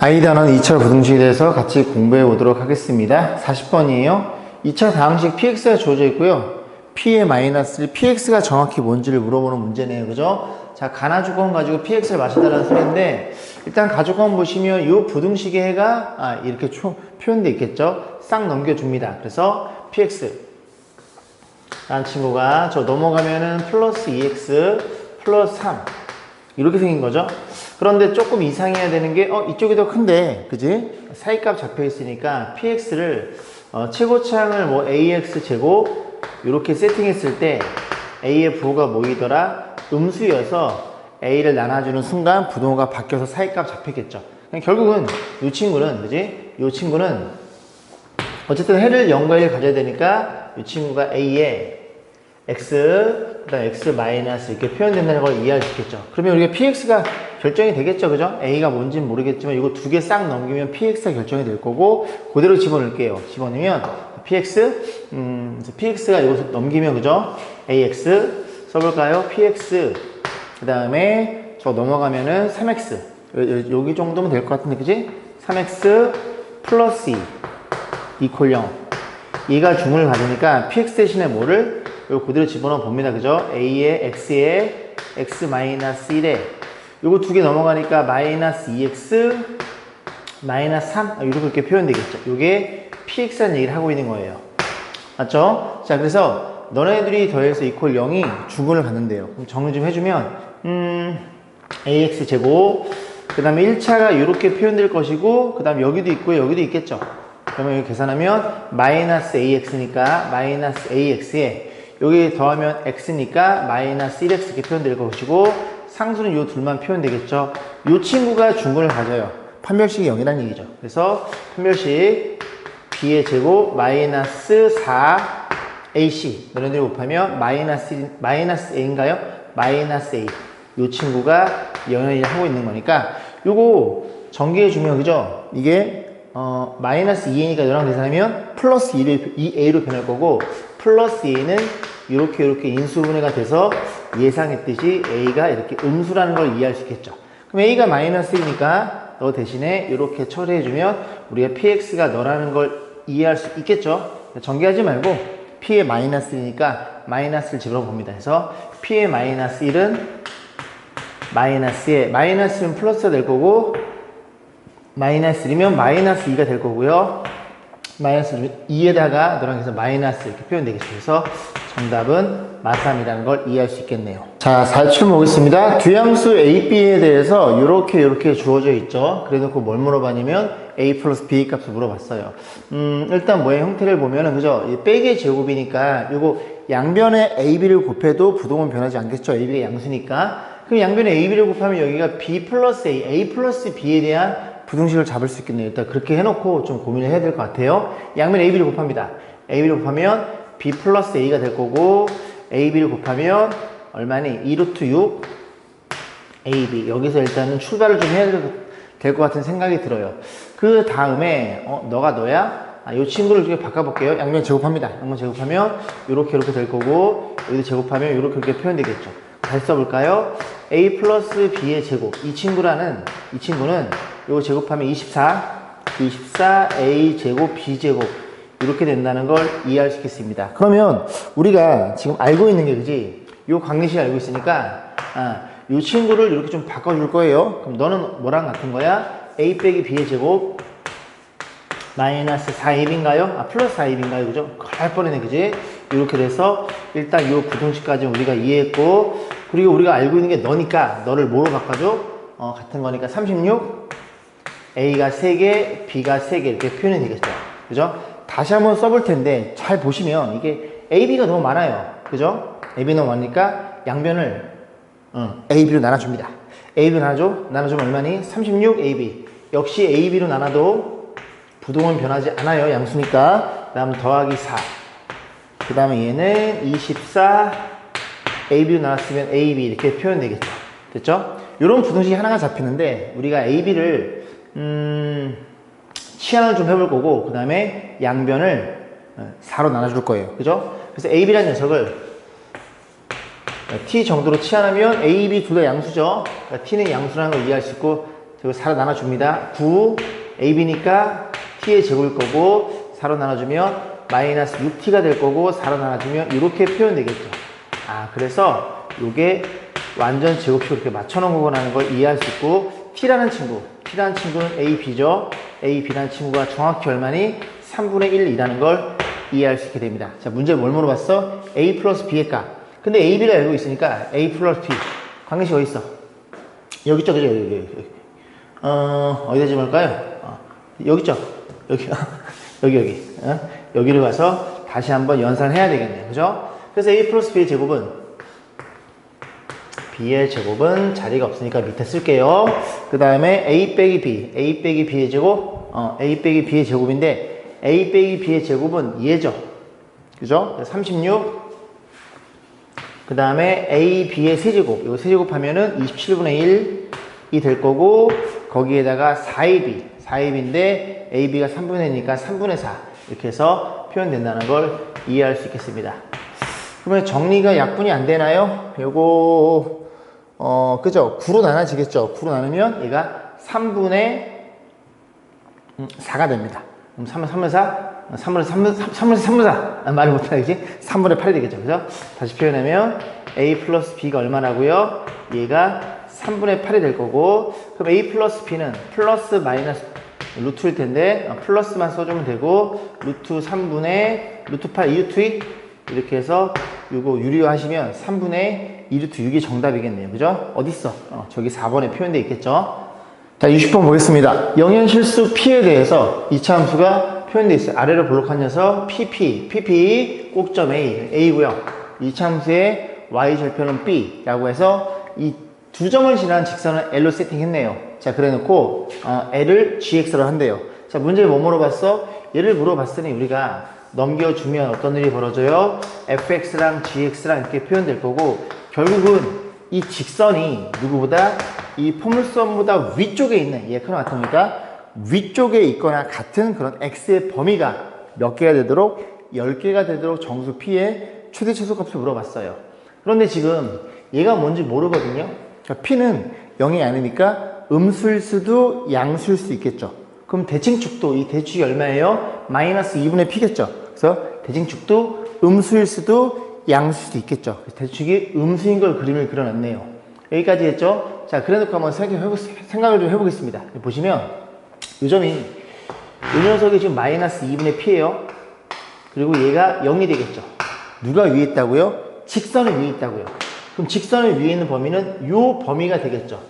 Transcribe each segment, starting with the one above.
아이단원 2차 부등식에 대해서 같이 공부해 보도록 하겠습니다. 40번이에요. 2차 다항식 px가 주어져 있고요. p의 마이너스 1, px가 정확히 뭔지를 물어보는 문제네요. 그죠? 자, 가나주권 가지고 px를 마시다라는 소리인데, 일단 가주권 보시면 이 부등식의 해가 이렇게 표현되어 있겠죠? 싹 넘겨줍니다. 그래서 px 라는 친구가 저 넘어가면은 플러스 2x 플러스 3 이렇게 생긴 거죠. 그런데 조금 이상해야 되는 게 이쪽이 더 큰데, 그지? 사이값 잡혀 있으니까 px를 최고차항을 뭐 ax 제곱 이렇게 세팅했을 때 a의 부호가 뭐이더라? 음수여서 a를 나눠주는 순간 부동호가 바뀌어서 사이값 잡혔겠죠. 결국은 이 친구는, 그지? 이 친구는 어쨌든 해를 0과 1 가져야 되니까 이 친구가 a에 x, 그 다음 x 마이너스 이렇게 표현된다는 걸 이해할 수 있겠죠. 그러면 우리가 px가 결정이 되겠죠. 그죠? a가 뭔지는 모르겠지만 이거 두 개 싹 넘기면 px가 결정이 될 거고, 그대로 집어넣을게요. 집어넣으면 px가 이것을 넘기면, 그죠? ax 써볼까요? px 그 다음에 저 넘어가면은 3x 여기 정도면 될 것 같은데, 그지? 3x 플러스 2 이퀄 0. 얘가 중을 가지니까 px 대신에 뭐를 요거 그대로 집어넣어 봅니다. 그죠? a에 x에 x 마이너스 1에 요거 두 개 넘어가니까 마이너스 2x 마이너스 3 이렇게 표현되겠죠. 요게 px라는 얘기를 하고 있는 거예요. 맞죠? 자, 그래서 너네들이 더해서 이퀄 0이 중근을 갖는데요. 그럼 정리 좀 해주면 ax 제곱 그 다음에 1차가 이렇게 표현될 것이고, 그 다음에 여기도 있고요. 여기도 있겠죠. 그러면 여기 계산하면 마이너스 ax니까 마이너스 ax에 여기 더하면 x니까 마이너스 1x 이렇게 표현될 것이고, 상수는 요 둘만 표현되겠죠. 요 친구가 중근을 가져요. 판별식이 0이라는 얘기죠. 그래서 판별식 b의 제곱 마이너스 4ac 너네들이 곱하면 마이너스 a인가요? 마이너스 a 요 친구가 0을 하고 있는 거니까 요거 전개해 주면, 그죠? 이게 마이너스 2a니까 너랑 계산하면 플러스 2a로 변할 거고, 플러스 a는 이렇게 인수분해가 돼서 예상했듯이 a가 이렇게 음수라는 걸 이해할 수 있겠죠. 그럼 a가 마이너스 1이니까 너 대신에 이렇게 처리해주면 우리가 px가 너라는 걸 이해할 수 있겠죠. 전개하지 말고 p의 마이너스 1이니까 마이너스를 집어넣어 봅니다. 그래서 p의 마이너스 1은 마이너스에 마이너스는 플러스가 될 거고, 마이너스 1이면 마이너스 2가 될 거고요. 마이너스 2에다가 너랑 해서 마이너스 이렇게 표현되겠죠. 그래서 정답은 마3이라는 걸 이해할 수 있겠네요. 자, 4출 보겠습니다. 두양수 a, b에 대해서 이렇게 주어져 있죠. 그래 놓고 뭘 물어봤냐면 a 플러스 b 값을 물어봤어요. 일단 뭐의 형태를 보면은, 그죠? 빼기의 제곱이니까 요거 양변에 a, b를 곱해도 부동은 변하지 않겠죠. a, b가 양수니까. 그럼 양변에 a, b를 곱하면 여기가 b 플러스 a 플러스 b에 대한 부등식을 잡을 수 있겠네요. 일단 그렇게 해놓고 좀 고민을 해야 될 것 같아요. 양면 a, b를 곱합니다. a, b를 곱하면 b 플러스 a가 될 거고, a, b를 곱하면 얼마니? 2루트 6 a, b. 여기서 일단은 출발을 좀 해야 될 것 같은 생각이 들어요. 그 다음에 너가 너야? 이 친구를 이렇게 바꿔볼게요. 양면 제곱합니다. 양면 제곱하면 이렇게 될 거고, 여기도 제곱하면 이렇게 표현되겠죠. 다시 써볼까요? a 플러스 b의 제곱. 이 친구는 이거 제곱하면 24 a 제곱 b 제곱 이렇게 된다는 걸 이해할 수 있겠습니다. 그러면 우리가 지금 알고 있는 게, 그지? 요 관계식 알고 있으니까 요 친구를 이렇게 좀 바꿔줄 거예요. 그럼 너는 뭐랑 같은 거야? a 빼기 b의 제곱 마이너스 4ab인가요? 플러스 4ab인가요? 그죠? 할 뻔했네, 그지? 이렇게 돼서 일단 요 부등식까지는 우리가 이해했고, 그리고 우리가 알고 있는 게 너니까 너를 뭐로 바꿔줘? 같은 거니까 36 a가 3개, b가 3개 이렇게 표현이 되겠죠. 그죠? 다시 한번 써볼 텐데 잘 보시면 이게 a, b가 너무 많아요. 그죠? a, b 너무 많으니까 양변을 a, b로 나눠줍니다. a, b로 나눠주면 얼마니? 36 a, b. 역시 a, b로 나눠도 부동은 변하지 않아요. 양수니까. 그 다음 더하기 4. 그 다음에 얘는 24 a, b로 나눴으면 a, b 이렇게 표현되겠죠. 됐죠? 이런 부등식이 하나가 잡히는데 우리가 a, b를 치환을 좀 해볼 거고, 그 다음에 양변을 4로 나눠줄 거예요. 그죠? 그래서 a, b라는 녀석을 t 정도로 치환하면 a, b 둘 다 양수죠. 그러니까 t는 양수라는 걸 이해할 수 있고, 그리고 4로 나눠줍니다. 9, AB니까 T의 제곱일 거고 4로 나눠주면 마이너스 6T가 될 거고 4로 나눠주면 이렇게 표현되겠죠. 그래서 이게 완전 제곱식으로 이렇게 맞춰놓은 거라는 걸 이해할 수 있고 T라는 친구는 A, B죠. A, B라는 친구가 정확히 얼마니? 3분의 1이라는 걸 이해할 수 있게 됩니다. 자, 문제 뭘 물어봤어? A 플러스 B의 값. 근데 A, B를 알고 있으니까 A 플러스 B. 관계식 어디 있어? 여기 있죠, 그죠? 여기. 어디다 집을까요? 여기 있죠? 여기. 여기. 여기를 가서 다시 한번 연산을 해야 되겠네요. 그죠? 그래서 A 플러스 B의 제곱은 자리가 없으니까 밑에 쓸게요. 그 다음에 A 빼기 B의 제곱, A 빼기 B의 제곱인데, A 빼기 B의 제곱은 얘죠. 그죠? 36. 그 다음에 A, B의 세제곱. 이거 세제곱하면은 27분의 1이 될 거고, 거기에다가 4AB. A, B가 3분의 1이니까 3분의 4. 이렇게 해서 표현된다는 걸 이해할 수 있겠습니다. 그러면 정리가 약분이 안 되나요? 요거, 그죠? 9로 나눠지겠죠? 9로 나누면 얘가 3분의 4가 됩니다. 그럼 3분의 4? 말을 못하겠지? 3분의 8이 되겠죠? 그죠? 다시 표현하면 A 플러스 B가 얼마라고요? 얘가 3분의 8이 될 거고, 그럼 A 플러스 B는 플러스 마이너스 루트일 텐데, 플러스만 써주면 되고, 루트 3분의 루트 8 2루트 2 이렇게 해서 이거 유리화하시면 3분의 2루트 6이 정답이겠네요. 그죠? 어딨어? 저기 4번에 표현되어 있겠죠? 자, 60번 보겠습니다. 영현실수 P에 대해서 이차함수가 표현되어 있어요. 아래로 볼록한 녀석 PP 꼭점 A고요. 이차함수의 Y절편은 B라고 해서 이 두 점을 지나는 직선을 L로 세팅했네요. 자, 그래 놓고 L을 GX로 한대요. 자, 문제를 뭐 물어봤어? 얘를 물어봤으니 우리가 넘겨주면 어떤 일이 벌어져요? fx랑 gx랑 이렇게 표현될 거고, 결국은 이 직선이 누구보다 이 포물선보다 위쪽에 있는 얘 크로마토니까 위쪽에 있거나 같은 그런 x의 범위가 몇 개가 되도록 10개가 되도록 정수 p의 최대 최소값을 물어봤어요. 그런데 지금 얘가 뭔지 모르거든요. 그러니까 p는 0이 아니니까 음수일 수도 양수일 수도 있겠죠. 그럼 대칭축도 이 대축이 얼마예요? 마이너스 2분의 p겠죠. 그래서 대칭축도 음수일 수도 양수일 수도 있겠죠. 대축이 음수인 걸 그림을 그려놨네요. 여기까지 했죠? 자, 그래놓고 한번 생각을 좀 해보겠습니다. 보시면 이 점이 이 녀석이 지금 마이너스 2분의 p예요. 그리고 얘가 0이 되겠죠. 누가 위에 있다고요? 직선이 위에 있다고요. 그럼 직선이 위에 있는 범위는 이 범위가 되겠죠.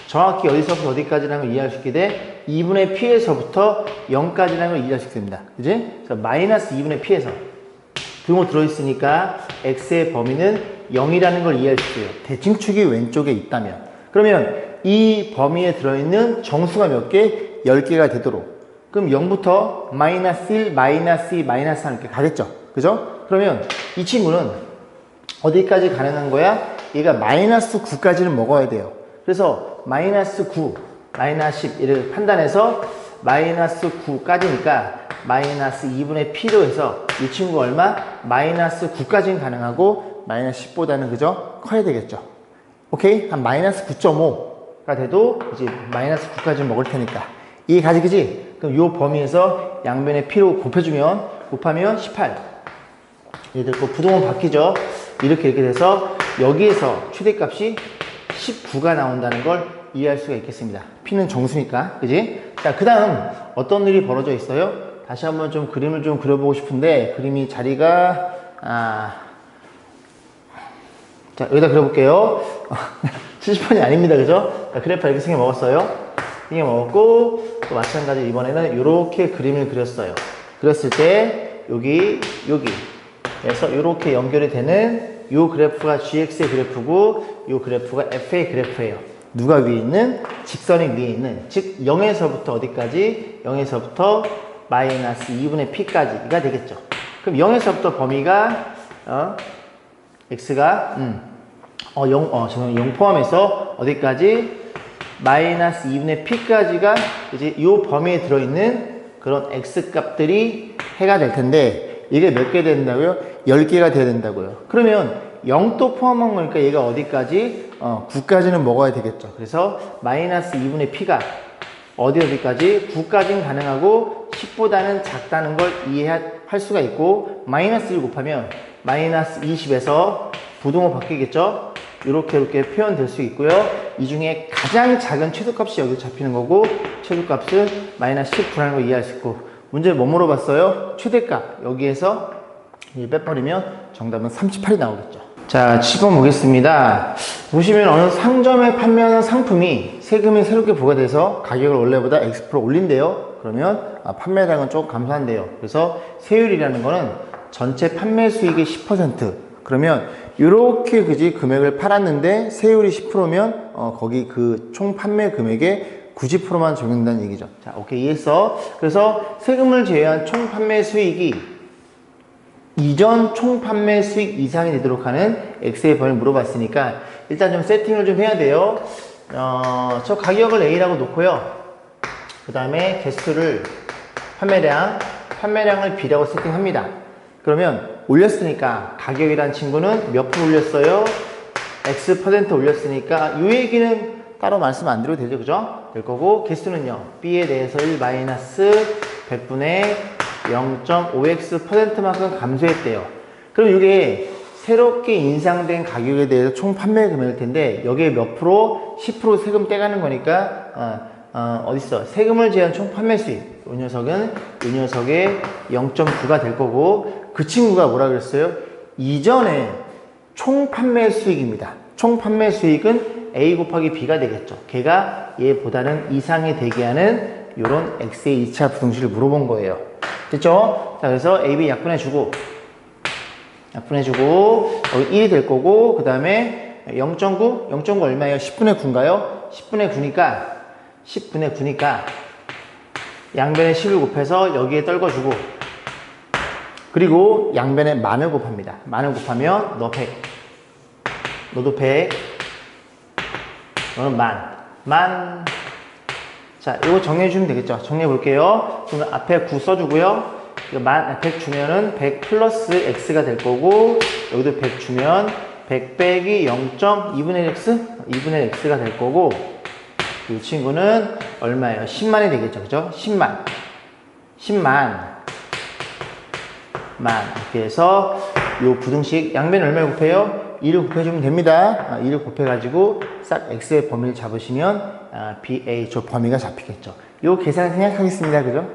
정확히 어디서부터 어디까지라는 걸 이해할 수 있게 돼? 2분의 p에서부터 0까지라는 걸 이해할 수 있게 됩니다. 그지? 그래서 마이너스 2분의 p에서 등호 들어있으니까 x의 범위는 0이라는 걸 이해할 수 있어요. 대칭축이 왼쪽에 있다면. 그러면 이 범위에 들어있는 정수가 몇 개? 10개가 되도록. 그럼 0부터 마이너스 1, 마이너스 2, 마이너스 3 이렇게 가겠죠. 그죠? 그러면 이 친구는 어디까지 가능한 거야? 얘가 마이너스 9까지는 먹어야 돼요. 그래서 마이너스 9, 마이너스 10 이를 판단해서 마이너스 9까지니까 마이너스 2분의 p로 해서 이 친구가 얼마? 마이너스 9까지는 가능하고 마이너스 10보다는 그죠? 커야 되겠죠. 오케이? 한 마이너스 9.5가 돼도 이제 마이너스 9까지 먹을 테니까. 이해 가지, 그지? 그럼 요 범위에서 양변의 p로 곱하면 18. 얘들 거 부동은 바뀌죠? 이렇게 돼서 여기에서 최대값이 19가 나온다는 걸 이해할 수가 있겠습니다. p는 정수니까, 그지? 자, 그 다음 어떤 일이 벌어져 있어요? 다시 한번 좀 그림을 좀 그려보고 싶은데 그림이 자리가 자, 여기다 그려볼게요. 70번이 아닙니다, 그죠? 자, 그래프 이렇게 생겨 먹었어요. 생겨 먹었고 또 마찬가지로 이번에는 이렇게 그림을 그렸어요. 그렸을 때 여기 그래서 이렇게 연결이 되는 이 그래프가 gx의 그래프고 이 그래프가 f의 그래프예요. 누가 위에 있는? 직선이 위에 있는, 즉 0에서부터 어디까지? 0에서부터 마이너스 2분의 p까지가 되겠죠. 그럼 0에서부터 범위가 x가 0 포함해서 어디까지? 마이너스 2분의 p까지가 이제 이 범위에 들어있는 그런 x 값들이 해가 될 텐데 이게 몇 개 된다고요? 10개가 돼야 된다고요. 그러면 0도 포함한 거니까 얘가 어디까지? 9까지는 먹어야 되겠죠. 그래서 마이너스 2분의 p가 어디까지? 9까지는 가능하고 10보다는 작다는 걸 이해할 수가 있고 마이너스 1 곱하면 마이너스 20에서 부동호 바뀌겠죠? 이렇게 표현될 수 있고요. 이 중에 가장 작은 최소값이 여기 잡히는 거고 최소값은 마이너스 19라는 걸 이해할 수 있고 문제 뭐 물어봤어요? 최대값 여기에서 빼버리면 정답은 38이 나오겠죠. 자, 7번 보겠습니다. 보시면 어느 상점에 판매하는 상품이 세금이 새롭게 부과돼서 가격을 원래보다 X% 올린대요. 그러면 판매량은 조금 감소한대요. 그래서 세율이라는 거는 전체 판매 수익의 10%. 그러면 이렇게 금액을 팔았는데 세율이 10%면 거기 그 총 판매 금액의 90%만 적용된다는 얘기죠. 자, 오케이, 이해했어? 그래서 세금을 제외한 총 판매 수익이 이전 총 판매 수익 이상이 되도록 하는 X의 범위를 물어봤으니까 일단 좀 세팅을 좀 해야 돼요. 저 가격을 A라고 놓고요. 그 다음에 개수를 판매량을 B라고 세팅합니다. 그러면 올렸으니까 가격이란 친구는 몇 프로 올렸어요? X% 올렸으니까 이 얘기는 따로 말씀 안 드려도 되죠, 그죠? 될 거고 개수는요 B에 대해서 1 마이너스 100분의 0.5x%만큼 감소했대요. 그럼 이게 새롭게 인상된 가격에 대해서 총 판매 금액일 텐데 여기에 몇 프로? 10% 세금 떼가는 거니까 어딨어? 세금을 제한 총 판매 수익. 이 녀석의 0.9가 될 거고 그 친구가 뭐라 그랬어요? 이전에 총 판매 수익입니다. 총 판매 수익은 A 곱하기 B가 되겠죠. 걔가 얘보다는 이상이 되게 하는 이런 X의 2차 부등식을 물어본 거예요. 됐죠? 자, 그래서 A, B 약분해주고 여기 1이 될 거고 그 다음에 0.9? 0.9 얼마예요? 10분의 9인가요? 10분의 9니까 양변에 10을 곱해서 여기에 떨궈주고 그리고 양변에 만을 곱합니다. 만을 곱하면 너 100 너도 100 너는 만 자, 이거 정리해주면 되겠죠? 정리해볼게요. 그러면 앞에 9 써주고요. 100 주면은 100 플러스 X가 될 거고, 여기도 100 주면 100 빼기 0.2분의 X? 2분의 X가 될 거고, 이 친구는 얼마예요? 10만이 되겠죠? 그죠? 10만. 이렇게 해서 요 부등식 양변 얼마를 곱해요? 2를 곱해주면 됩니다. 2를 곱해가지고 싹 X의 범위를 잡으시면 BA 저 범위가 잡히겠죠. 요 계산 생략하겠습니다. 그죠?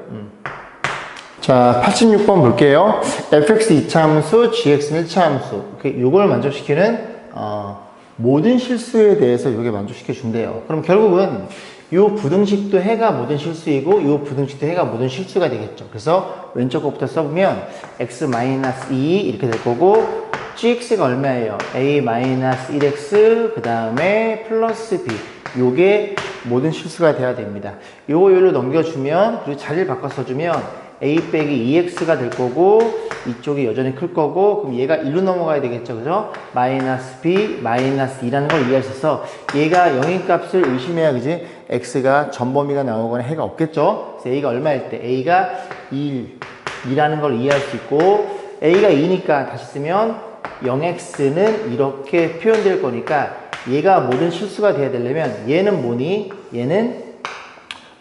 자, 86번 볼게요. fx 2차 함수, gx는 1차 함수. 요걸 만족시키는 모든 실수에 대해서 요게 만족시켜 준대요. 그럼 결국은 요 부등식도 해가 모든 실수이고 요 부등식도 해가 모든 실수가 되겠죠. 그래서 왼쪽 것부터 써보면 x-2 이렇게 될 거고 gx가 얼마예요? a-1x 그 다음에 플러스 b 요게 모든 실수가 돼야 됩니다. 요거를 넘겨주면 그리고 자리를 바꿔 써주면 a 빼기 2x가 될 거고 이쪽이 여전히 클 거고 그럼 얘가 1로 넘어가야 되겠죠. 그죠? 마이너스 b 마이너스 2라는 걸 이해할 수 있어. 얘가 0인 값을 의심해야 그지? x가 전범위가 나오거나 해가 없겠죠. 그래서 a가 얼마일 때 a가 2라는 걸 이해할 수 있고 a가 2니까 다시 쓰면 0x는 이렇게 표현될 거니까 얘가 모든 실수가 돼야 되려면 얘는 뭐니? 얘는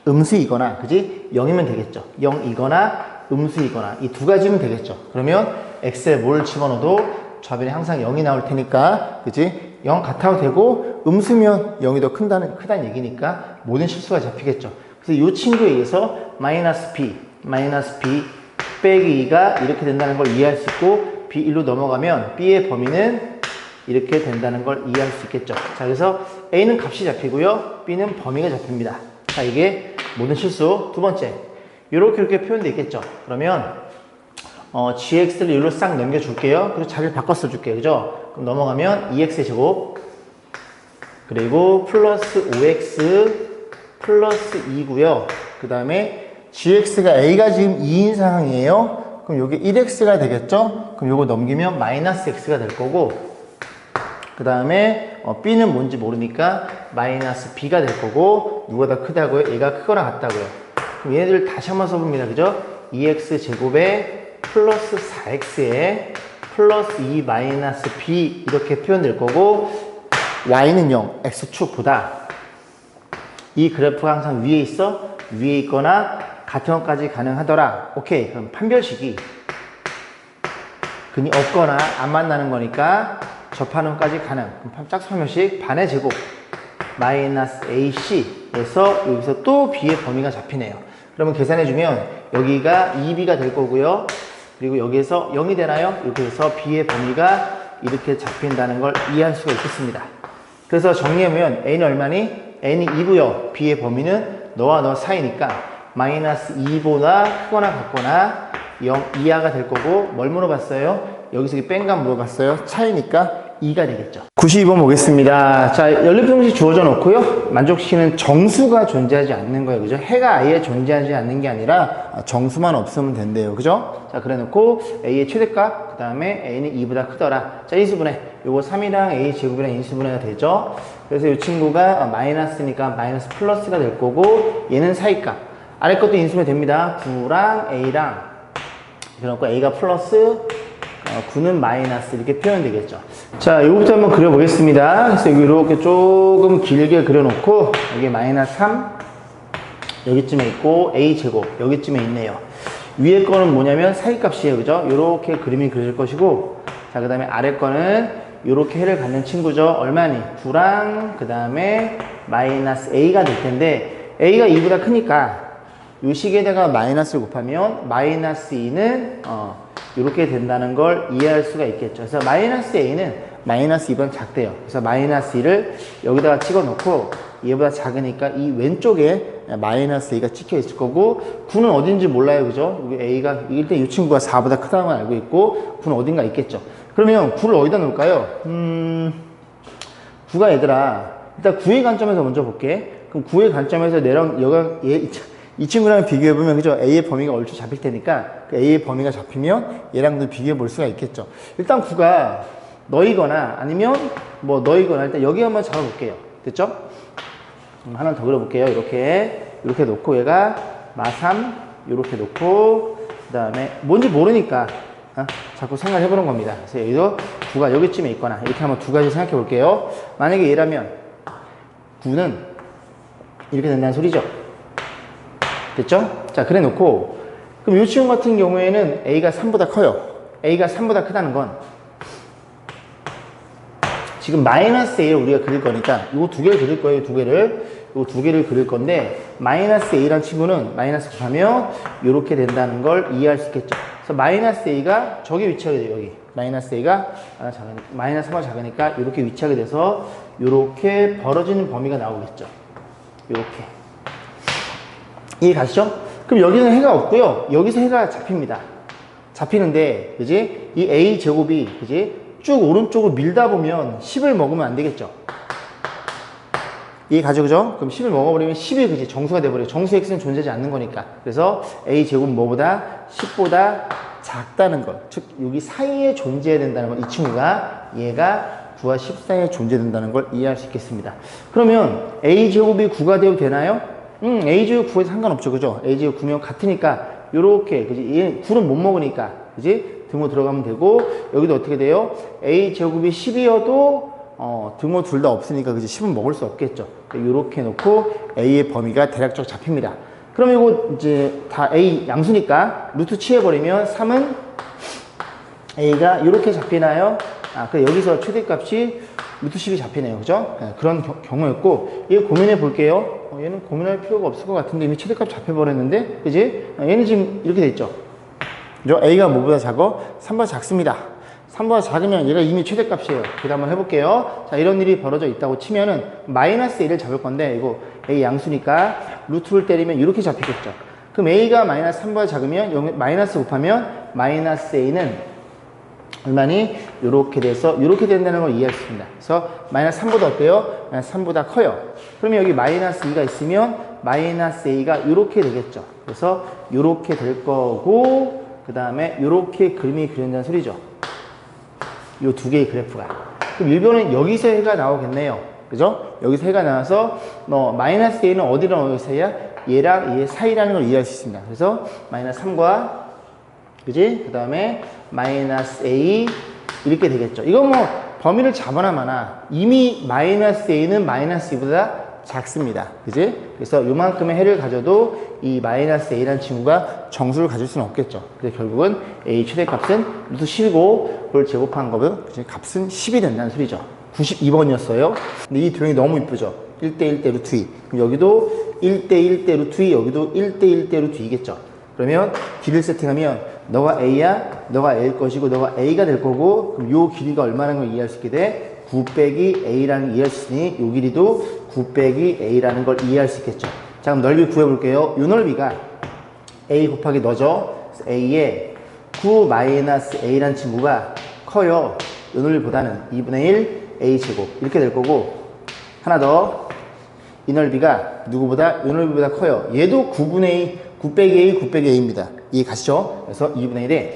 음수이거나 그지? 0이면 되겠죠. 0이거나 음수이거나 이 두 가지면 되겠죠. 그러면 x에 뭘 집어넣어도 좌변에 항상 0이 나올 테니까 그지? 0 같아도 되고 음수면 0이 더 크다는 얘기니까 모든 실수가 잡히겠죠. 그래서 이 친구에 의해서 마이너스 b 빼기 2가 이렇게 된다는 걸 이해할 수 있고 b1로 넘어가면 b의 범위는 이렇게 된다는 걸 이해할 수 있겠죠. 자, 그래서 a는 값이 잡히고요. b는 범위가 잡힙니다. 자, 이게 모든 실수. 두 번째, 이렇게 표현되어 있겠죠. 그러면 gx를 여기로 싹 넘겨줄게요. 그리고 자리를 바꿔 써줄게요. 그죠? 그럼 넘어가면 2x의 제곱 그리고 플러스 5x 플러스 2고요. 그 다음에 gx가 a가 지금 2인 상황이에요. 그럼 요게 1x가 되겠죠? 그럼 요거 넘기면 마이너스 x가 될 거고 그 다음에 b는 뭔지 모르니까 마이너스 b가 될 거고 누가 더 크다고요? 얘가 크거나 같다고요. 그럼 얘네들 다시 한번 써봅니다. 그죠? 2x 제곱에 플러스 4x에 플러스 2 마이너스 b 이렇게 표현될 거고 y는 0, x축보다 이 그래프가 항상 위에 있어? 위에 있거나 같은 것까지 가능하더라. 오케이. 그럼 판별식이 근이 없거나 안 만나는 거니까 접하는 것까지 가능. 그럼 짝수 판별식 반의 제곱 마이너스 AC에서 여기서 또 B의 범위가 잡히네요. 그러면 계산해주면 여기가 2B가 될 거고요. 그리고 여기에서 0이 되나요? 이렇게 해서 B의 범위가 이렇게 잡힌다는 걸 이해할 수가 있겠습니다. 그래서 정리해보면 A는 얼마니? N이 2고요. B의 범위는 너와 너 사이니까 마이너스 2보다 크거나 같거나 0 이하가 될 거고 뭘 물어봤어요? 여기서 뺀감 물어봤어요. 차이니까 2가 되겠죠. 92번 보겠습니다. 자, 연립정식 주어져 놓고요. 만족시키는 정수가 존재하지 않는 거예요. 그죠? 해가 아예 존재하지 않는 게 아니라 정수만 없으면 된대요. 그죠? 자, 그래 놓고 A의 최대값, 그 다음에 A는 2보다 크더라. 자, 인수분해. 요거 3이랑 A 제곱이랑 인수분해가 되죠. 그래서 이 친구가 마이너스니까 마이너스 플러스가 될 거고 얘는 사이값. 아래 것도 인수분해 됩니다. 9랑 A랑 그래놓고 A가 플러스 9는 마이너스 이렇게 표현되겠죠. 자, 요거부터 한번 그려보겠습니다. 그래서 여기 이렇게 조금 길게 그려놓고 여기 마이너스 3 여기쯤에 있고 A제곱 여기쯤에 있네요. 위에 거는 뭐냐면 사이값이에요. 그죠? 요렇게 그림이 그려질 것이고 자, 그 다음에 아래 거는 요렇게 해를 갖는 친구죠. 얼마니? 9랑 그 다음에 마이너스 A가 될 텐데 A가 2보다 크니까 요 식에다가 마이너스를 곱하면 마이너스 2는 이렇게 된다는 걸 이해할 수가 있겠죠. 그래서 마이너스 A는 마이너스 2보다 작대요. 그래서 마이너스 2를 여기다가 찍어 놓고 얘보다 작으니까 이 왼쪽에 마이너스 A가 찍혀 있을 거고 9는 어딘지 몰라요. 그죠? 여기 A가 일단 이 친구가 4보다 크다는 걸 알고 있고 9는 어딘가 있겠죠. 그러면 9를 어디다 놓을까요? 9가 얘들아 일단 9의 관점에서 먼저 볼게. 그럼 9의 관점에서 얘랑 이 친구랑 비교해보면, 그죠? A의 범위가 얼추 잡힐 테니까, 그 A의 범위가 잡히면 얘랑도 비교해볼 수가 있겠죠. 일단 9가 너이거나 아니면 뭐 너이거나 일단 여기 한번 잡아볼게요. 됐죠? 하나 더 그려볼게요. 이렇게 놓고 얘가 마3, 이렇게 놓고, 그 다음에 뭔지 모르니까, 자꾸 생각해보는 겁니다. 그래서 여기도 9가 여기쯤에 있거나, 이렇게 한번 두 가지 생각해 볼게요. 만약에 얘라면 9는 이렇게 된다는 소리죠. 됐죠? 자, 그래 놓고 그럼 이 친구 같은 경우에는 A가 3보다 커요. A가 3보다 크다는 건 지금 마이너스 A를 우리가 그릴 거니까 이거 두 개를 그릴 거예요. 이거 두 개를 그릴 건데 마이너스 A라는 친구는 마이너스 곱하면 이렇게 된다는 걸 이해할 수 있겠죠. 그래서 마이너스 A가 저기 위치하게 돼요. 여기 마이너스 A가 마이너스 3보다 작으니까 이렇게 위치하게 돼서 이렇게 벌어지는 범위가 나오겠죠. 이렇게 이해 가시죠? 그럼 여기는 해가 없고요. 여기서 해가 잡힙니다. 잡히는데, 그지? 이 A 제곱이, 그지? 쭉 오른쪽으로 밀다 보면 10을 먹으면 안 되겠죠? 이해 가죠? 그죠? 그럼 10을 먹어버리면 10이, 그지? 정수가 돼버려요. 정수 X는 존재하지 않는 거니까. 그래서 A 제곱은 뭐보다? 10보다 작다는 것. 즉, 여기 사이에 존재해야 된다는 것. 이 친구가, 얘가 9와 10 사이에 존재된다는 걸 이해할 수 있겠습니다. 그러면 A 제곱이 9가 되어도 되나요? A제곱 9에 상관없죠. 그죠? A제곱 9면 같으니까, 요렇게, 그지? 얘 9는 못 먹으니까, 그지? 등호 들어가면 되고, 여기도 어떻게 돼요? A제곱이 10이어도, 등호 둘 다 없으니까, 그지? 10은 먹을 수 없겠죠. 요렇게 놓고, A의 범위가 대략적으로 잡힙니다. 그럼 이거 이제 다 A 양수니까, 루트 취해버리면 3은 A가 요렇게 잡히나요? 그 여기서 최대값이 루트 10이 잡히네요. 그죠? 네, 그런 경우였고, 이거 고민해 볼게요. 얘는 고민할 필요가 없을 것 같은데 이미 최대값 잡혀버렸는데, 그지? 얘는 지금 이렇게 돼 있죠. 그죠? A가 뭐보다 작어? 3보다 작습니다. 3보다 작으면 얘가 이미 최대값이에요. 그다음 한번 해볼게요. 자, 이런 일이 벌어져 있다고 치면은 마이너스 A를 잡을 건데, 이거 A 양수니까 루트를 때리면 이렇게 잡히겠죠. 그럼 A가 마이너스 3보다 작으면 마이너스 곱하면 마이너스 A는 얼마니? 요렇게 돼서 요렇게 된다는 걸 이해할 수 있습니다. 그래서 마이너스 3보다 어때요? 마이너스 3보다 커요. 그러면 여기 마이너스 2가 있으면 마이너스 A가 요렇게 되겠죠. 그래서 요렇게 될 거고, 그 다음에 요렇게 그림이 그려진다는 소리죠. 요 두 개의 그래프가. 그럼 1번은 여기서 해가 나오겠네요. 그죠? 여기서 해가 나와서 마이너스 A는 어디랑 어디 사이야? 얘랑 얘 사이라는 걸 이해할 수 있습니다. 그래서 마이너스 3과 그지? 그 다음에 마이너스 A 이렇게 되겠죠. 이거 뭐 범위를 잡아나 마나 이미 마이너스 A는 마이너스 2보다 작습니다. 그지? 그래서 요만큼의 해를 가져도 이 마이너스 a라는 친구가 정수를 가질 수는 없겠죠. 그래서 결국은 a 최대값은 루트 10이고 그걸 제곱한 거면 값은 10이 된다는 소리죠. 92번이었어요. 근데 이 도형이 너무 이쁘죠. 1대1대 루트 2. 그럼 여기도 1대1대 루트 2, 여기도 1대1대 루트 2겠죠. 그러면 길이를 세팅하면 너가 a야, 너가 a일 것이고 너가 a가 될 거고 그럼 요 길이가 얼마라는 걸 이해할 수 있게 돼? 9 빼기 a라는 걸 이해할 수 있으니 요 길이도 9 빼기 a라는 걸 이해할 수 있겠죠. 자, 그럼 넓이 구해볼게요. 요 넓이가 a 곱하기 너죠. a에 9 마이너스 a라는 친구가 커요. 요 넓이보다는 2분의 1 a 제곱 이렇게 될 거고 하나 더 이 넓이가 누구보다 요 넓이보다 커요. 얘도 9분의 2 9 빼기 a 9 빼기 a입니다. 이해 가시죠? 그래서 2분의 1에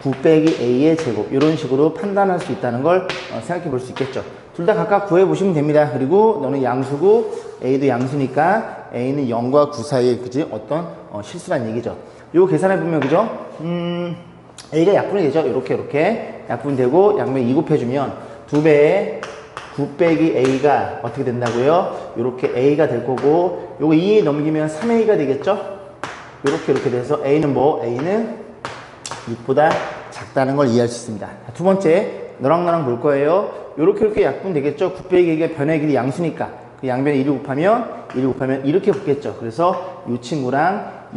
9 빼기 a의 제곱 이런 식으로 판단할 수 있다는 걸 생각해 볼 수 있겠죠. 둘 다 각각 구해 보시면 됩니다. 그리고 너는 양수고 a도 양수니까 a는 0과 9 사이에 그지 어떤 실수란 얘기죠. 요 계산해 보면 그죠? a가 약분이 되죠. 이렇게 약분이 되고 양면 2 곱해주면 2배에 9 빼기 a가 어떻게 된다고요? 이렇게 a가 될 거고 요거 2에 넘기면 3a가 되겠죠? 이렇게 돼서 a는 뭐? a는 6보다 작다는 걸 이해할 수 있습니다. 두 번째 너랑 볼 거예요. 이렇게 약분 되겠죠? 9 빼기 a가 변의 길이 양수니까 그 양변에 1을 곱하면 이렇게 붙겠죠. 그래서 이 친구랑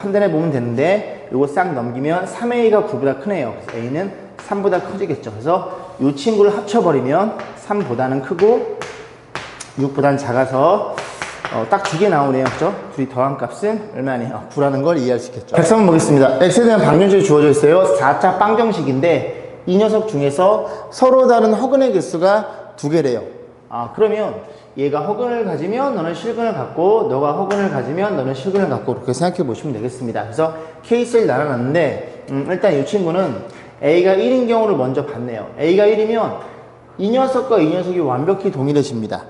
판단해 보면 되는데 요거 싹 넘기면 3a가 9보다 크네요. 그래서 a는 3보다 커지겠죠. 그래서 이 친구를 합쳐버리면 3보다는 크고 6보다는 작아서 딱 두 개 나오네요. 그죠? 둘이 더한 값은 얼마네요? 9라는 걸 이해할 수 있겠죠. 백수 한번 보겠습니다. x에 대한 방정식이 주어져 있어요. 4차 빵정식인데 이 녀석 중에서 서로 다른 허근의 개수가 2개래요. 그러면 얘가 허근을 가지면 너는 실근을 갖고 너가 허근을 가지면 너는 실근을 갖고 그렇게 생각해 보시면 되겠습니다. 그래서 케이스를 나눠놨는데 일단 이 친구는 a가 1인 경우를 먼저 봤네요. a가 1이면 이 녀석과 이 녀석이 완벽히 동일해집니다.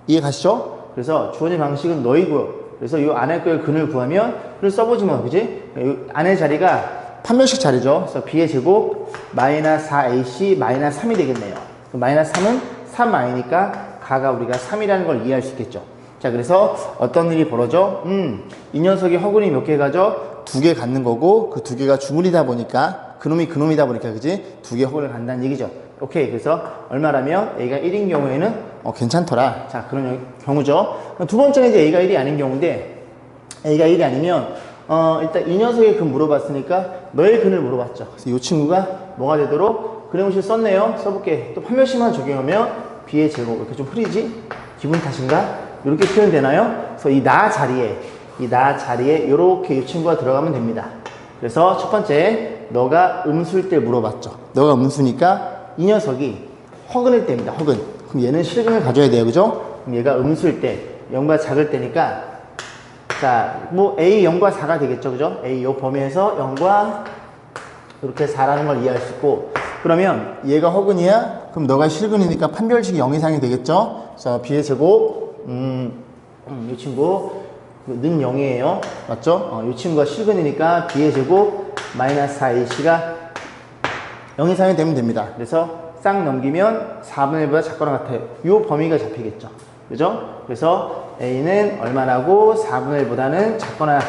이해 가시죠? 그래서 주어진 방식은 너이고요. 그래서 이 안에 거의 근을 구하면 그걸 써보지 뭐, 그지? 이 안의 자리가 판별식 자리죠. 그래서 b의 제곱 마이너스 4ac 마이너스 3이 되겠네요. 마이너스 3은 3i니까 가가 우리가 3이라는 걸 이해할 수 있겠죠. 자, 그래서 어떤 일이 벌어져? 이 녀석이 허근이 몇 개 가져? 2개 갖는 거고 그 2개가 주물이다 보니까 그놈이다 보니까 그지? 2개 허근을 간다는 얘기죠. 오케이. 그래서 얼마라면 a가 1인 경우에는 괜찮더라. 자, 그런 경우죠. 두 번째는 이제 a가 1이 아닌 경우인데 a가 1이 아니면 일단 이 녀석의 근 물어봤으니까 너의 근을 물어봤죠. 그래서 이 친구가 뭐가 되도록 그래무실 썼네요. 써볼게. 또 판별식만 적용하면 b의 제곱 이렇게 좀 흐리지? 기분 탓인가? 이렇게 표현되나요? 그래서 이 나 자리에 이렇게 이 친구가 들어가면 됩니다. 그래서 첫 번째 너가 음수일 때 물어봤죠. 너가 음수니까 이 녀석이 허근일 때입니다. 허근. 그럼 얘는 실근을 가져야 돼요. 그죠? 그럼 얘가 음수일 때 0보다 작을 때니까 자, 뭐 a 0과 4가 되겠죠. 그죠? a 요 범위에서 0과 이렇게 4라는 걸 이해할 수 있고 그러면 얘가 허근이야? 그럼 너가 실근이니까 판별식이 0 이상이 되겠죠? 그래서 b의 제곱 이 친구 는 0이에요. 맞죠? 이 친구가 실근이니까 b의 제곱 마이너스 4ac가 0 이상이 되면 됩니다. 그래서 싹 넘기면 4분의 1보다 작거나 같아요. 이 범위가 잡히겠죠. 그죠? 그래서 a는 얼마라고 4분의 1보다는 작거나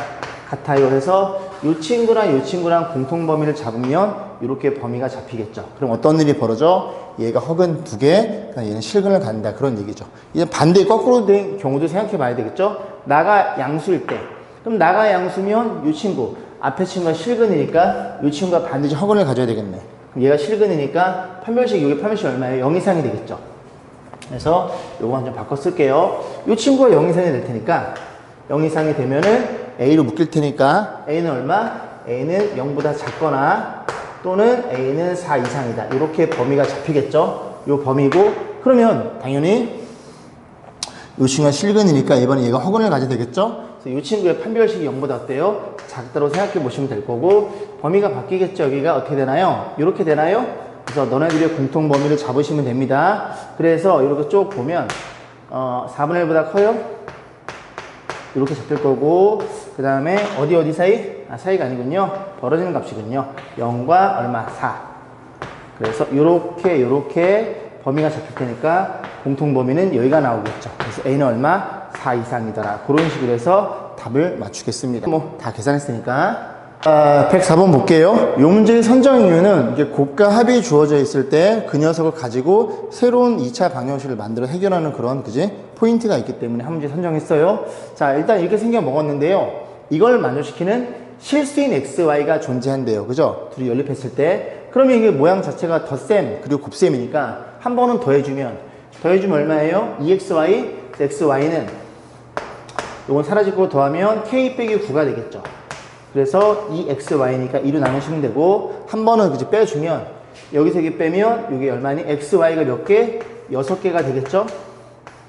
같아요. 그래서 이 친구랑 공통 범위를 잡으면 이렇게 범위가 잡히겠죠. 그럼 어떤 일이 벌어져? 얘가 허근 2개, 얘는 실근을 갖는다. 그런 얘기죠. 이제 반대 거꾸로 된 경우도 생각해 봐야 되겠죠? 나가 양수일 때. 그럼 나가 양수면 이 친구, 앞에 친구가 실근이니까 이 친구가 반드시 허근을 가져야 되겠네. 그럼 얘가 실근이니까 여기 판별식 얼마예요? 0 이상이 되겠죠. 그래서 요거 좀 바꿔 쓸게요. 이 친구가 0 이상이 될 테니까 0 이상이 되면은 a로 묶일 테니까 a는 얼마? a는 0보다 작거나 또는 a는 4 이상이다. 이렇게 범위가 잡히겠죠. 요 범위고 그러면 당연히 이 친구가 실근이니까 이번에 얘가 허근을 가져야 되겠죠. 그래서 이 친구의 판별식이 0보다 어때요? 작다로 생각해 보시면 될 거고 범위가 바뀌겠죠. 여기가 어떻게 되나요? 이렇게 되나요? 그래서 너네들의 공통 범위를 잡으시면 됩니다. 그래서 이렇게 쭉 보면 4분의 1보다 커요? 이렇게 잡힐 거고 그 다음에 어디 사이? 사이가 아니군요. 벌어지는 값이군요. 0과 얼마? 4. 그래서 요렇게 범위가 잡힐 테니까 공통 범위는 여기가 나오겠죠. 그래서 A는 얼마? 4 이상이더라. 그런 식으로 해서 답을 맞추겠습니다. 뭐 다 계산했으니까. 104번 볼게요. 이 문제의 선정 이유는 이게 곱과 합이 주어져 있을 때 그 녀석을 가지고 새로운 2차 방정식을 만들어 해결하는 그런 그지 포인트가 있기 때문에 한 문제 선정했어요. 자, 일단 이렇게 생겨 먹었는데요. 이걸 만족시키는 실수인 XY가 존재한대요. 그죠? 둘이 연립했을 때. 그러면 이게 모양 자체가 덧셈 그리고 곱셈이니까 한 번은 더해주면 얼마예요? 2XY, XY는 이건 사라지고 더하면 K 빼기 9가 되겠죠. 그래서 2XY니까 2로 나누시면 되고 한 번은 그지 빼주면 여기서 이게 빼면 이게 얼마니? XY가 몇 개? 6개가 되겠죠.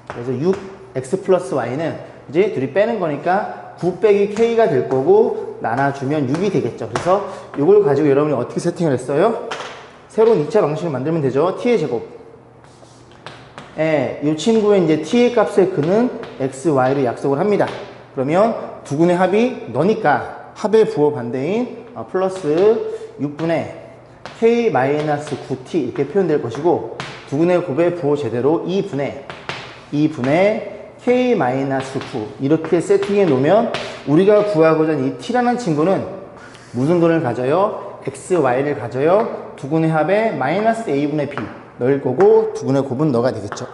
그래서 6X 플러스 Y는 이제 둘이 빼는 거니까 9 빼기 K가 될 거고 나눠주면 6이 되겠죠. 그래서 이걸 가지고 여러분이 어떻게 세팅을 했어요? 새로운 2차 방식을 만들면 되죠. T의 제곱. 이 친구의 이제 T의 값의 근은 XY로 약속을 합니다. 그러면 두근의 합이 너니까 합의 부호 반대인 플러스 6분의 K-9T 이렇게 표현될 것이고 두근의 곱의 부호 제대로 2분의 K-9 이렇게 세팅해 놓으면 우리가 구하고자 하는 이 T라는 친구는 무슨 근을 가져요? XY를 가져요. 두근의 합의 마이너스 A분의 B 너일 거고 두근의 곱은 너가 되겠죠.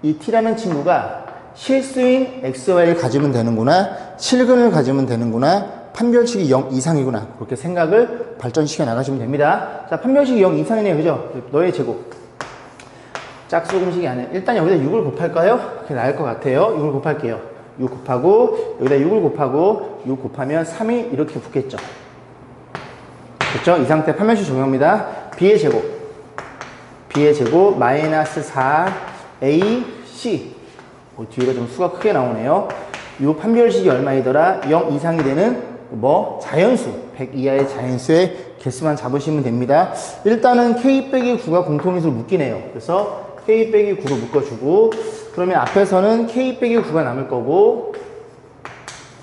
이 T라는 친구가 실수인 XY를 가지면 되는구나. 실근을 가지면 되는구나. 판별식이 0 이상이구나. 그렇게 생각을 발전시켜 나가시면 됩니다. 자, 판별식이 0 이상이네요. 그죠? 너의 제곱. 짝수공식이 아니에요. 일단 여기다 6을 곱할까요? 그게 나을 것 같아요. 6을 곱할게요. 6 곱하고 여기다 6을 곱하고 6 곱하면 3이 이렇게 붙겠죠. 됐죠? 이 상태 판별식 적용합니다. B의 제곱 마이너스 4AC 뒤에가 좀 수가 크게 나오네요. 이 판별식이 얼마이더라? 0 이상이 되는 자연수 100 이하의 자연수의 개수만 잡으시면 됩니다. 일단은 K 빼기 9가 공통인수로 묶이네요. 그래서 K 빼기 9로 묶어주고 그러면 앞에서는 K 빼기 9가 남을 거고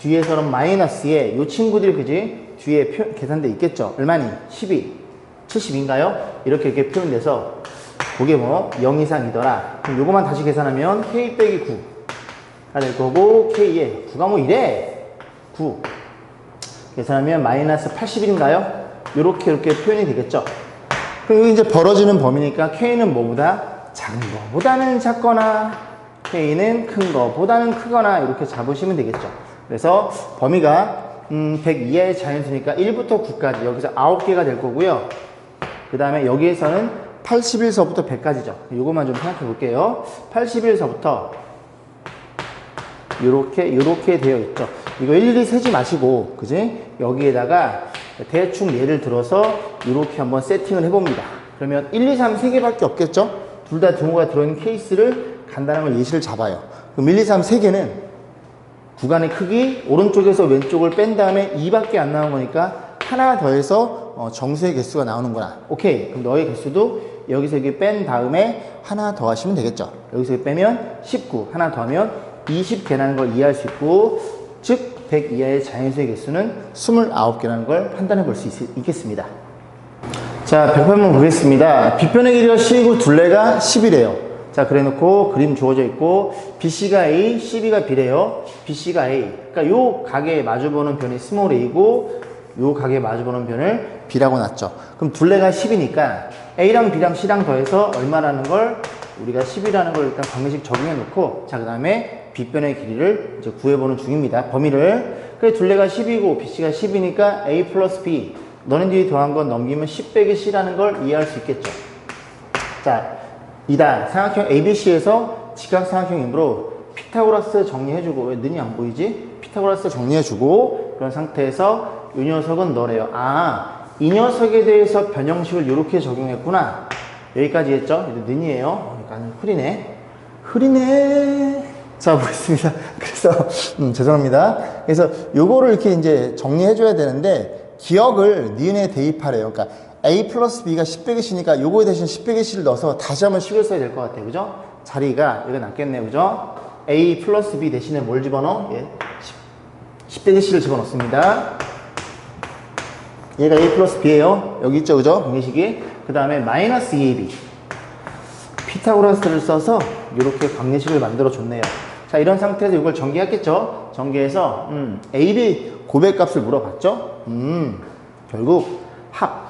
뒤에서는 마이너스에 이 친구들이 그지 뒤에 계산돼 있겠죠. 얼마니? 12 70인가요? 이렇게 표현돼서 그게 0 이상이더라. 그럼 요거만 다시 계산하면 K 빼기 9가 될 거고 K에 9가 이래 9 계산하면 마이너스 81인가요? 이렇게 표현이 되겠죠. 그럼 여기 이제 벌어지는 범위니까 K는 뭐보다? 작은 거보다는 작거나 K는 큰 거보다는 크거나 이렇게 잡으시면 되겠죠. 그래서 범위가 100 이하의 자연수니까 1부터 9까지 여기서 9개가 될 거고요. 그 다음에 여기에서는 81서부터 100까지죠. 이것만 좀 생각해 볼게요. 81서부터 요렇게 되어 있죠. 이거 일일이 세지 마시고, 그지? 여기에다가 대충 예를 들어서 이렇게 한번 세팅을 해봅니다. 그러면 1, 2, 3, 3개밖에 없겠죠? 둘 다 등호가 들어있는 케이스를 간단한 걸 예시를 잡아요. 그럼 1, 2, 3, 3개는 구간의 크기, 오른쪽에서 왼쪽을 뺀 다음에 2밖에 안 나온 거니까 하나 더해서 정수의 개수가 나오는구나. 오케이. 그럼 너의 개수도 여기서 여기 뺀 다음에 하나 더 하시면 되겠죠. 여기서 빼면 19, 하나 더하면 20개라는 걸 이해할 수 있고, 즉 100 이하의 자연수의 개수는 29개라는 걸 판단해 볼 수 있겠습니다. 자, 108번 보겠습니다. 빗변의 길이가 C이고 둘레가 10이래요. 자, 그래 놓고 그림 주어져 있고 BC가 A, CB가 B래요. BC가 A. 그러니까 요 각에 마주보는 변이 스몰 a고 요 각에 마주보는 변을 B라고 놨죠. 그럼 둘레가 10이니까 A랑 B랑 C랑 더해서 얼마라는 걸 우리가 10이라는 걸 일단 관계식 적용해 놓고, 자, 그 다음에 빗변의 길이를 이제 구해보는 중입니다. 범위를. 그래, 둘레가 10이고 BC가 10이니까 A 플러스 B. 너네들이 더한 건 넘기면 10 빼기 C라는 걸 이해할 수 있겠죠. 자, 2단 삼각형 ABC에서 직각삼각형이므로 피타고라스 정리해주고, 왜 눈이 안 보이지? 피타고라스 정리해주고, 그런 상태에서 이 녀석은 너래요. 이 녀석에 대해서 변형식을 이렇게 적용했구나. 여기까지 했죠? 이제 눈이에요. 그러니까 흐리네. 자, 보겠습니다. 그래서 죄송합니다. 그래서 요거를 이렇게 이제 정리해줘야 되는데, 기억을 니은에 대입하래요. 그러니까 A 플러스 B가 10 빼기 C니까 요거에 대신 10 빼기 C를 넣어서 다시 한번 식을 써야 될 것 같아요. 그죠? 자리가 여기가 낫겠네요. 그죠? A 플러스 B 대신에 뭘 집어넣어? 10 빼기 C를 집어넣습니다. 얘가 A 플러스 B예요. 여기 있죠. 그죠? 공식이. 그 다음에 마이너스 2AB. 피타고라스를 써서 이렇게 관계식을 만들어 줬네요. 자, 이런 상태에서 이걸 전개했겠죠. 전개해서 AB 고백값을 물어봤죠. 결국 합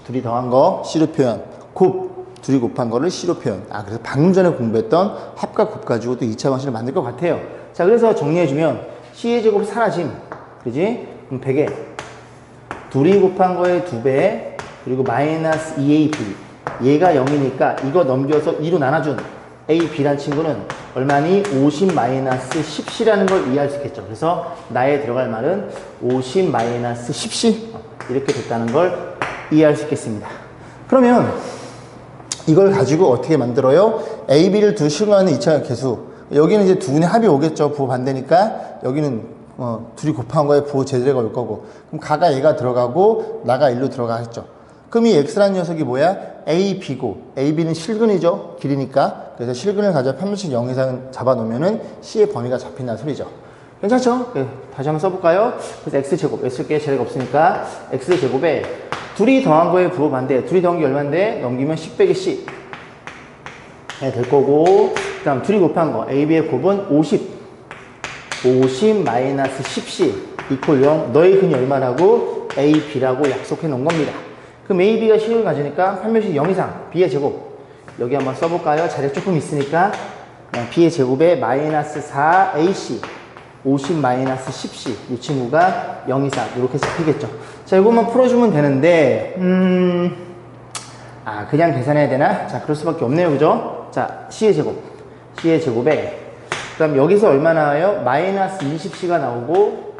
둘이 더한 거 C로 표현, 곱 둘이 곱한 거를 C로 표현. 그래서 방금 전에 공부했던 합과 곱 가지고 또 2차 방식을 만들 것 같아요. 자, 그래서 정리해주면 C의 제곱 사라짐, 그지? 그럼 100에 둘이 곱한 거의 2배, 그리고 마이너스 2AB. 얘가 0이니까 이거 넘겨서 2로 나눠준 A, B란 친구는 얼마니? 50 마이너스 10C라는 걸 이해할 수 있겠죠. 그래서 나에 들어갈 말은 50 마이너스 10C. 이렇게 됐다는 걸 이해할 수 있겠습니다. 그러면 이걸 가지고 어떻게 만들어요? A, B를 두 실과하는 2차 계수. 여기는 이제 두 분의 합이 오겠죠. 부호 반대니까. 여기는 둘이 곱한 거에 부호 제대로가 올 거고. 그럼 가가 얘가 들어가고 나가 1로 들어가겠죠. 그럼 이 X라는 녀석이 뭐야? A, B고 A, B는 실근이죠. 길이니까. 그래서 실근을 가져 편면식 0 이상 잡아놓으면은 C의 범위가 잡힌다는 소리죠. 괜찮죠? 네, 다시 한번 써볼까요? 그래서 X제곱, X께 제곱 없으니까 X제곱에 둘이 더한 거에 부호 반대. 둘이 더한 게 얼마인데? 넘기면 10 빼기 C. 네, 될 거고. 그 다음 둘이 곱한 거. A, B의 곱은 50. 50 마이너스 10C 이퀄 0. 너의 근이 얼마라고? A, B라고 약속해 놓은 겁니다. 그럼 A, B가 식을 가지니까 판별식 0 이상 B의 제곱. 여기 한번 써볼까요? 자리가 조금 있으니까 B의 제곱에 마이너스 4AC 50 마이너스 10C 이 친구가 0 이상 이렇게 잡히겠죠. 자, 이것만 풀어주면 되는데 그냥 계산해야 되나? 자, 그럴 수밖에 없네요. 그죠? 자, C의 제곱. C의 제곱에 그 다음 여기서 얼마 나와요? 마이너스 20C가 나오고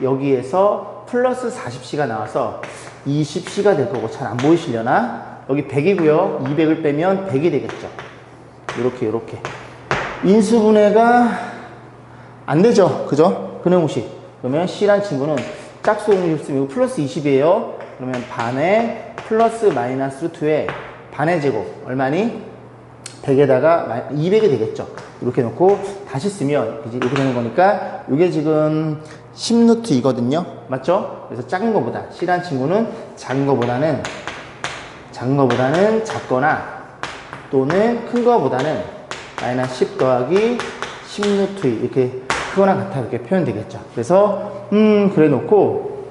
여기에서 플러스 40C가 나와서 20C가 될 거고. 잘 안 보이시려나? 여기 100이고요 200을 빼면 100이 되겠죠. 이렇게 인수분해가 안 되죠. 그죠? 근해공식. 그러면 C란 친구는 짝수 공식 쓰면 이거 플러스 20이에요. 그러면 반에 플러스 마이너스 루트에 반의 제곱 얼마니? 100에다가 200이 되겠죠. 이렇게 놓고 다시 쓰면 이렇게 되는 거니까 이게 지금 10루트이거든요. 맞죠? 그래서 작은 거보다 C란 친구는 작은 거보다는 작거나 또는 큰 거보다는 마이너스 10 더하기 10루트 이렇게 크거나 같아 이렇게 표현되겠죠. 그래서 그래 놓고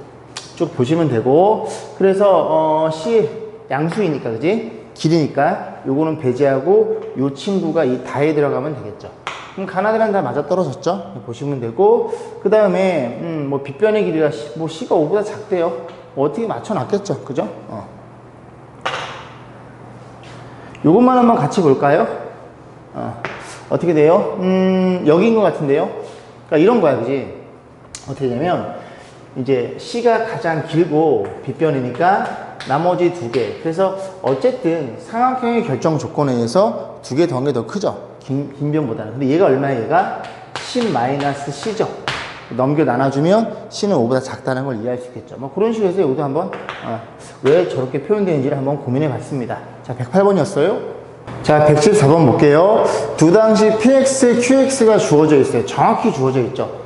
쭉 보시면 되고. 그래서 C 양수이니까 그지? 길이니까 요거는 배제하고 요 친구가 이 다에 들어가면 되겠죠. 그럼 가나드란 다 맞아 떨어졌죠? 보시면 되고. 그 다음에 뭐 빗변의 길이가 뭐 C가 5보다 작대요. 어떻게 맞춰놨겠죠. 그죠? 요것만 한번 같이 볼까요? 어떻게 돼요? 여기인 것 같은데요? 그러니까 이런 거야, 그지? 어떻게 되냐면, 이제 C가 가장 길고 빗변이니까 나머지 두 개. 그래서 어쨌든 삼각형의 결정 조건에 의해서 두 개 더한 게 더 크죠? 긴 변보다는. 근데 얘가 얼마야? 얘가 10-C죠. 넘겨 나눠주면 C는 5보다 작다는 걸 이해할 수 있겠죠. 뭐 그런 식으로 해서 이것도 한번 왜 저렇게 표현되는지를 한번 고민해 봤습니다. 자, 108번이었어요. 자, 174번 볼게요. 두 당시 PX, QX가 주어져 있어요. 정확히 주어져 있죠.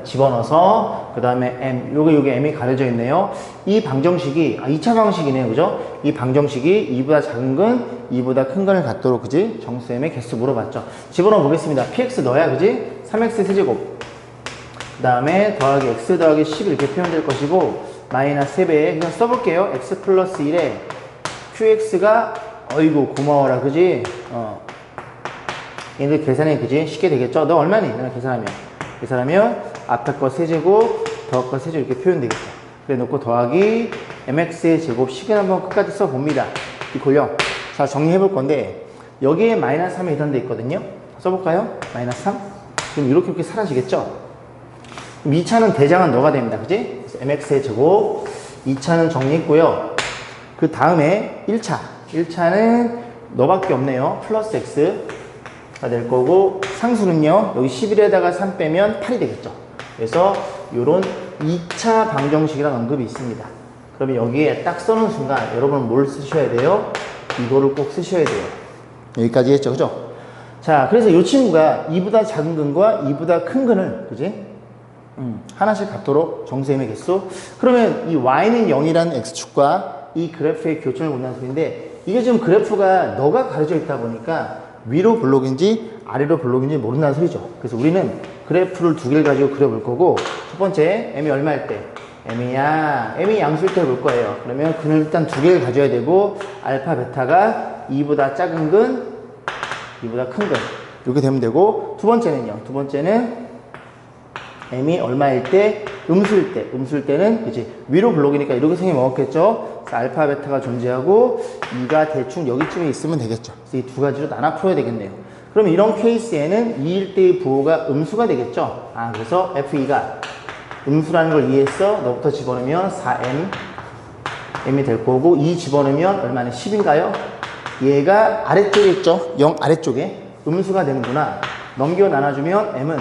집어넣어서 그 다음에 M, 요게 M이 가려져 있네요. 이 방정식이 2차 방식이네요. 그죠? 이 방정식이 2보다 작은 건 2보다 큰 거를 갖도록, 그지? 정수M의 개수 물어봤죠. 집어넣어 보겠습니다. PX 넣어야, 그지? 3X 세제곱 그 다음에 더하기 X 더하기 10 이렇게 표현될 것이고 마이너스 3배에 그냥 써볼게요. X 플러스 1에 QX가 어이구 고마워라, 그지? 얘들 계산이, 그지? 쉽게 되겠죠? 너 얼마니? 내가 계산하면 앞에 거 세제곱, 더할 거 세제곱 이렇게 표현되겠죠. 그래 놓고 더하기 mx의 제곱 식은 한번 끝까지 써봅니다. 이퀄 0. 자, 정리해 볼 건데 여기에 마이너스 3이 이런 데 있거든요. 써볼까요? 마이너스 3. 그럼 이렇게 사라지겠죠? 그럼 2차는 대장은 너가 됩니다. 그지? 그래서 mx의 제곱 2차는 정리했고요. 그 다음에 1차는 너밖에 없네요. 플러스 x가 될 거고 상수는요. 여기 11에다가 3 빼면 8이 되겠죠. 그래서 요런 2차 방정식이라는 언급이 있습니다. 그러면 여기에 딱 써놓은 순간 여러분은 뭘 쓰셔야 돼요? 이거를 꼭 쓰셔야 돼요. 여기까지 했죠. 그죠? 자, 그래서 이 친구가 2보다 작은 근과 2보다 큰 근을, 그지? 하나씩 갖도록 정수M의 개수. 그러면 이 y는 0이라는 x축과 이 그래프의 교점을 본다는 소리인데 이게 지금 그래프가 너가 가려져 있다 보니까 위로 블록인지 아래로 블록인지 모른다는 소리죠. 그래서 우리는 그래프를 두 개를 가지고 그려볼 거고, 첫 번째 m이 얼마일 때? m이 양수일 때 볼 거예요. 그러면 근을 일단 두 개를 가져야 되고, 알파 베타가 2보다 작은 근, 2보다 큰 근, 이렇게 되면 되고, 두 번째는요. 두 번째는 m이 얼마일 때? 음수일 때는 그치 위로 블록이니까 이렇게 생각이 먹었겠죠. 그래서 알파 베타가 존재하고 2가 대충 여기쯤에 있으면 되겠죠. 그래서 이 두 가지로 나눠 풀어야 되겠네요. 그럼 이런 케이스에는 2일 때의 부호가 음수가 되겠죠. 그래서 F2가 음수라는 걸 이해했어. 너부터 집어넣으면 4m이 될 거고, 2 집어넣으면 얼마나 10인가요? 얘가 아래쪽에 있죠. 0 아래쪽에 음수가 되는구나. 넘겨 나눠주면 m은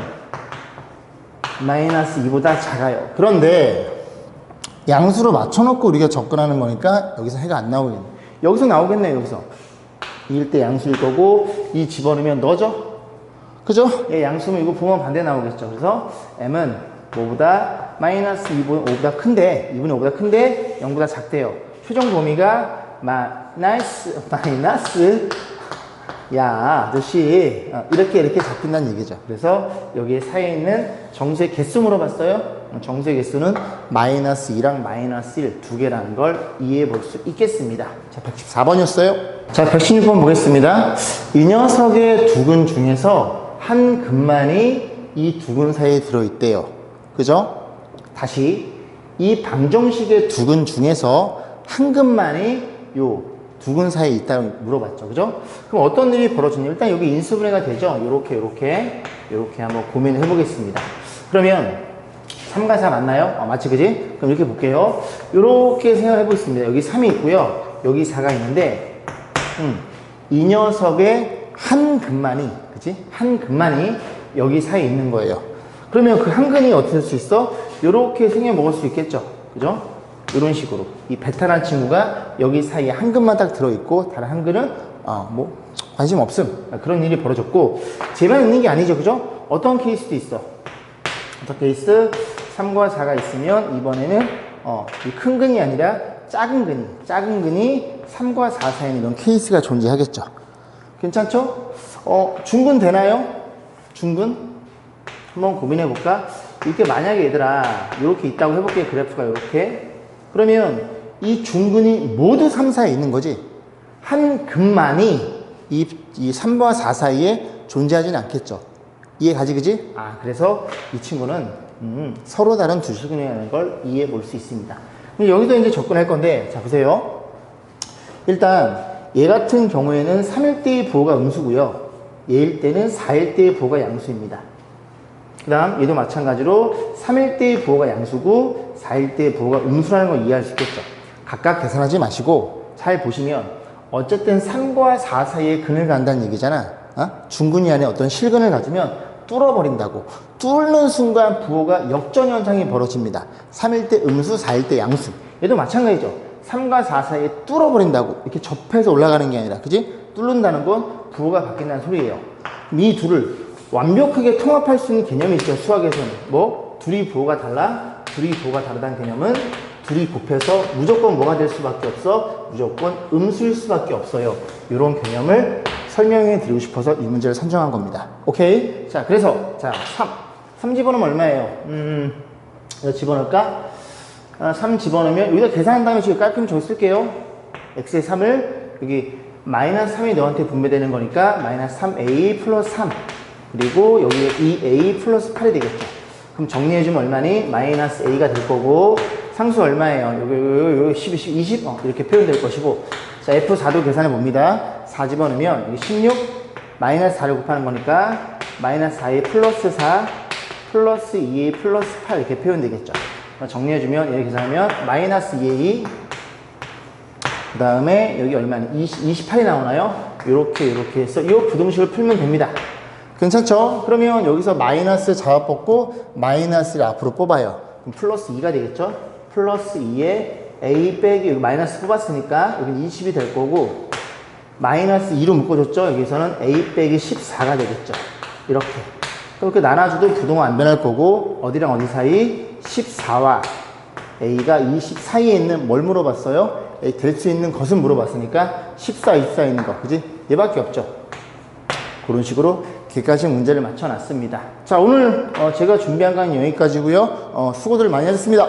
마이너스 2보다 작아요. 그런데 양수로 맞춰놓고 우리가 접근하는 거니까 여기서 해가 안 나오겠네. 여기서 나오겠네요. 여기서 2일 때 양수일 거고, 2 집어넣으면 너죠? 그죠? 얘 양수면 이거 보면 반대 나오겠죠. 그래서 m은 뭐보다 마이너스 2분의 5보다 큰데, 2분의 5보다 큰데 0보다 작대요. 최종 범위가 마이너스 야 아저씨 이렇게 잡힌다는 얘기죠. 그래서 여기에 사이에 있는 정수의 개수 물어봤어요. 정수의 개수는 마이너스 2랑 마이너스 1 두 개라는 걸 이해해 볼 수 있겠습니다. 자, 114번이었어요. 자, 116번 보겠습니다. 이 녀석의 두 근 중에서 한 근만이 이 두 근 사이에 들어있대요. 그죠? 다시 이 방정식의 두 근 중에서 한 근만이 요 두 근 사이에 있다고 물어봤죠. 그죠? 그럼 어떤 일이 벌어지냐? 일단 여기 인수분해가 되죠. 요렇게 한번 고민을 해보겠습니다. 그러면 3과 4 맞나요? 맞지, 그지? 그럼 이렇게 볼게요. 요렇게 생각을 해보겠습니다. 여기 3이 있고요. 여기 4가 있는데, 이 녀석의 한 근만이, 그지? 한 근만이 여기 사이에 있는 거예요. 그러면 그 한 근이 어떻게 될 수 있어? 요렇게 생겨 먹을 수 있겠죠. 그죠? 이런 식으로 이 베타라는 친구가 여기 사이에 한 근만 딱 들어있고 다른 한 근은 뭐 관심 없음. 그런 일이 벌어졌고, 쟤만 있는 게 아니죠. 그죠? 어떤 케이스도 있어. 어떤 케이스? 3과 4가 있으면 이번에는 이 큰 근이 아니라 작은 근이 3과 4 사이에 이런 케이스가 존재하겠죠. 괜찮죠? 중근 되나요? 중근? 한번 고민해 볼까? 이렇게 만약에 얘들아 이렇게 있다고 해볼게. 그래프가 이렇게. 그러면 이 중근이 모두 3, 4에 있는 거지. 한 근만이 이 3과 4 사이에 존재하지는 않겠죠. 이해 가지, 그지? 그래서 이 친구는 서로 다른 두 시근이라는 걸 이해해 볼 수 있습니다. 여기서 이제 접근할 건데, 자 보세요. 일단 얘 같은 경우에는 3일 때의 부호가 음수고요. 얘일 때는 4일 때의 부호가 양수입니다. 그 다음 얘도 마찬가지로 3일 때의 부호가 양수고 4일 때의 부호가 음수라는 걸 이해할 수 있겠죠. 각각 계산하지 마시고 잘 보시면 어쨌든 3과 4 사이에 근을 간다는 얘기잖아. 중근이 안에 어떤 실근을 가지면 뚫어버린다고. 뚫는 순간 부호가 역전 현상이 벌어집니다. 3일 때 음수, 4일 때 양수. 얘도 마찬가지죠. 3과 4 사이에 뚫어버린다고. 이렇게 접해서 올라가는 게 아니라, 그지? 뚫는다는 건 부호가 바뀐다는 소리예요. 이 둘을 완벽하게 통합할 수 있는 개념이 있죠. 수학에서는 뭐 둘이 부호가 달라, 둘이 부호가 다르다는 개념은 둘이 곱해서 무조건 뭐가 될 수밖에 없어? 무조건 음수일 수밖에 없어요. 이런 개념을 설명해 드리고 싶어서 이 문제를 선정한 겁니다. 오케이? 자, 그래서 자 3 집어넣으면 얼마예요? 이거 집어넣을까? 3 집어넣으면 여기다 계산한 다음에 지금 깔끔히 저기 쓸게요. x의 3을 여기 마이너스 3이 너한테 분배되는 거니까 마이너스 3a 플러스 3, 그리고 여기에 2a 플러스 8이 되겠죠. 그럼 정리해주면 얼마니? 마이너스 a가 될 거고, 상수 얼마예요? 여기 12, 20 이렇게 표현될 것이고, 자 F4도 계산해 봅니다. 4 집어넣으면 여기 16 마이너스 4를 곱하는 거니까 마이너스 4a 플러스 4 플러스 2a 플러스 8 이렇게 표현되겠죠. 정리해주면 이렇게 계산하면 마이너스 2a, 그 다음에 여기 얼마니? 28이 나오나요? 이렇게 해서 이 부등식을 풀면 됩니다. 괜찮죠? 그러면 여기서 마이너스 잡아 뽑고 마이너스를 앞으로 뽑아요. 그럼 플러스 2가 되겠죠? 플러스 2에 a 빼기 여기 마이너스 뽑았으니까 여기 20이 될 거고, 마이너스 2로 묶어줬죠? 여기서는 a 빼기 14가 되겠죠. 이렇게 나눠줘도 부동은 안 변할 거고, 어디랑 어디 사이? 14와 a가 20 사이에 있는 뭘 물어봤어요? 될 수 있는 것은 물어봤으니까 14, 24 있는 거, 그지? 얘밖에 없죠. 그런 식으로 개까지 문제를 맞춰 놨습니다. 자, 오늘 제가 준비한 강의 여기까지고요. 수고들 많이 하셨습니다.